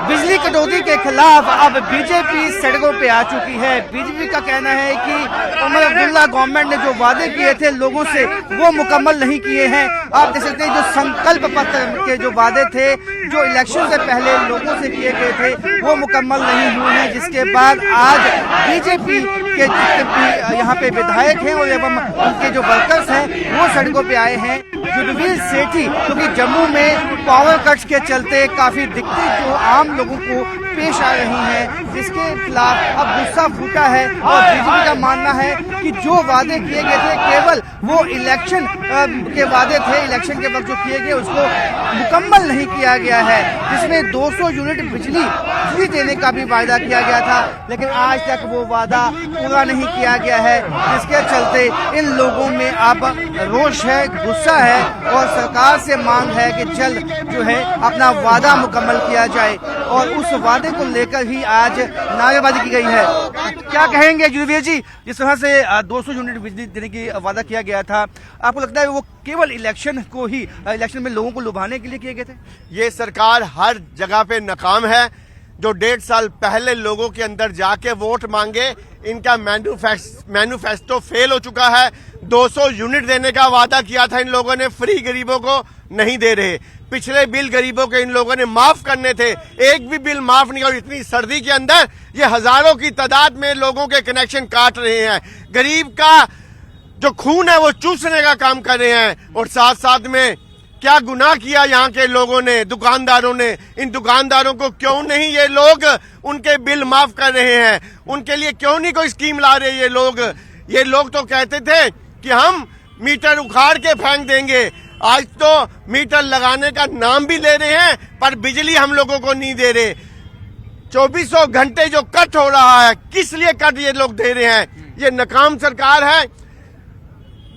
बिजली कटौती के खिलाफ अब बीजेपी सड़कों पे आ चुकी है। बीजेपी का कहना है कि उमर अब्दुल्ला गवर्नमेंट ने जो वादे किए थे लोगों से वो मुकम्मल नहीं किए हैं। आप देख सकते हैं जो संकल्प पत्र के जो वादे थे जो इलेक्शन से पहले लोगों से किए गए थे वो मुकम्मल नहीं हुए हैं, जिसके बाद आज बीजेपी के जितने भी यहाँ पे विधायक हैं और एवं उनके जो वर्कर्स हैं वो सड़कों पे आए हैं। युद्धवीर सेठी क्योंकि जम्मू में पावर कट्स के चलते काफी दिक्कतें जो आम लोगों को पेश आ रही हैं, जिसके खिलाफ अब गुस्सा फूटा है और बीजेपी का मानना है कि जो वादे किए गए थे केवल वो इलेक्शन के वादे थे, इलेक्शन के वक्त जो किए गए उसको मुकम्मल नहीं किया गया है, जिसमें 200 यूनिट बिजली देने का भी वादा किया गया था, लेकिन आज तक वो वादा पूरा नहीं किया गया है, जिसके चलते इन लोगों में अब रोष है, गुस्सा है और सरकार से मांग है कि जल्द जो है अपना वादा मुकम्मल किया जाए और उस वादे को लेकर ही आज नारेबाजी की गई है। क्या कहेंगे युद्धवीर जी, जिस तरह से 200 यूनिट बिजली देने की वादा किया गया था, आपको लगता है वो केवल इलेक्शन को ही इलेक्शन में लोगों को लुभाने के लिए किए गए थे? ये सरकार हर जगह पे नाकाम है। जो 1.5 साल पहले लोगों के अंदर जाके वोट मांगे, इनका मैन्युफेस्टो फेल हो चुका है। 200 यूनिट देने का वादा किया था इन लोगों ने, फ्री गरीबों को नहीं दे रहे। पिछले बिल गरीबों के इन लोगों ने माफ करने थे, एक भी बिल माफ नहीं। और इतनी सर्दी के अंदर ये हजारों की तादाद में लोगों के कनेक्शन काट रहे हैं। गरीब का जो खून है वो चूसने का काम कर रहे हैं। और साथ साथ में क्या गुनाह किया यहाँ के लोगों ने, दुकानदारों ने। इन दुकानदारों को क्यों नहीं ये लोग उनके बिल माफ कर रहे हैं, उनके लिए क्यों नहीं कोई स्कीम ला रहे ये लोग तो कहते थे कि हम मीटर उखाड़ के फेंक देंगे। आज तो मीटर लगाने का नाम भी ले रहे हैं पर बिजली हम लोगों को नहीं दे रहे। 2400 घंटे जो कट हो रहा है, किस लिए कट ये लोग दे रहे हैं? ये नाकाम सरकार है,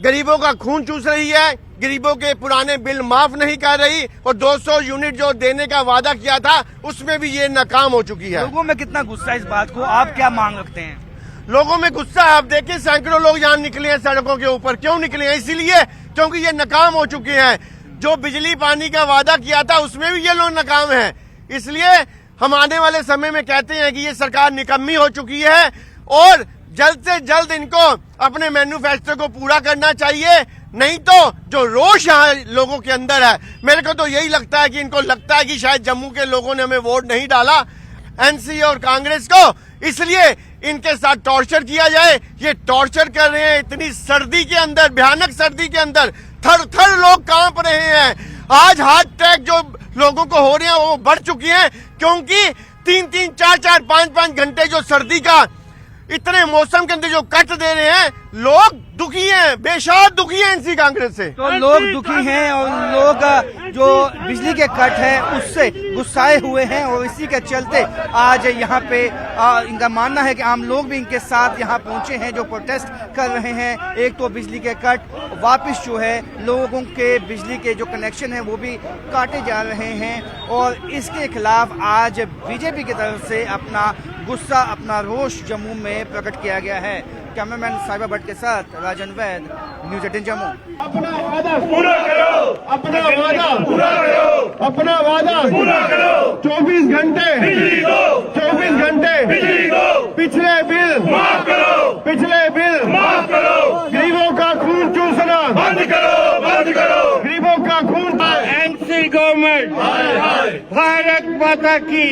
गरीबों का खून चूस रही है, गरीबों के पुराने बिल माफ नहीं कर रही और 200 यूनिट जो देने का वादा किया था उसमें भी ये नाकाम हो चुकी है। लोगों में कितना गुस्सा इस बात को, आप क्या मांग रखते हैं? लोगों में गुस्सा है। आप देखिए सैकड़ों लोग यहाँ निकले हैं सड़कों के ऊपर। क्यों निकले हैं? इसीलिए क्योंकि ये नाकाम हो चुके हैं। जो बिजली पानी का वादा किया था उसमें भी ये लोग नाकाम हैं। इसलिए हम आने वाले समय में कहते हैं कि ये सरकार निकम्मी हो चुकी है और जल्द से जल्द इनको अपने मैन्युफेस्टो को पूरा करना चाहिए। नहीं तो जो रोष यहाँ लोगों के अंदर है, मेरे को तो यही लगता है कि इनको लगता है कि शायद जम्मू के लोगों ने हमें वोट नहीं डाला एनसी और कांग्रेस को, इसलिए इनके साथ टॉर्चर किया जाए। ये टॉर्चर कर रहे हैं इतनी सर्दी के अंदर, भयानक सर्दी के अंदर थर थर लोग कांप रहे हैं। आज हार्ट अटैक जो लोगों को हो रहे हैं वो बढ़ चुकी हैं, क्योंकि 3-3, 4-4, 5-5 घंटे जो सर्दी का इतने मौसम के अंदर जो कट दे रहे हैं, लोग दुखी हैं, बेशाद दुखी हैं इनसी कांग्रेस से। तो लोग दुखी हैं और लोग जो बिजली के कट है उससे गुस्साए हुए हैं और इसी के चलते आज यहाँ पे इनका मानना है कि आम लोग भी इनके साथ यहाँ पहुंचे हैं जो प्रोटेस्ट कर रहे हैं। एक तो बिजली के कट, वापस जो है लोगों के बिजली के जो कनेक्शन है वो भी काटे जा रहे हैं और इसके खिलाफ आज बीजेपी की तरफ से अपना गुस्सा, अपना रोष जम्मू में प्रकट किया गया है। कैमरामैन साहिबा भट्ट के साथ राजन वैद, न्यूज़ 18 जम्मू। अपना वादा पूरा करो, अपना वादा पूरा करो, अपना वादा पूरा करो। 24 घंटे बिजली दो, 24 घंटे बिजली दो। पिछले बिल माफ करो, पिछले बिल माफ करो। गरीबों का खून चूसना बंद करो, बंद करो। गरीबों का खून। एनसी गवर्नमेंट भारत माता की,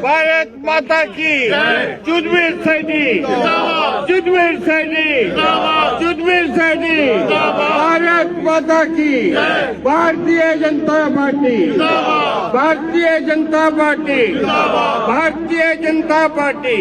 भारत माता की। युद्धवीर सेठी, युद्धवीर सेठी, युद्धवीर सेठी। भारत माता की, Bharatiya Janata party, Bharatiya Janata party, Bharatiya Janata party.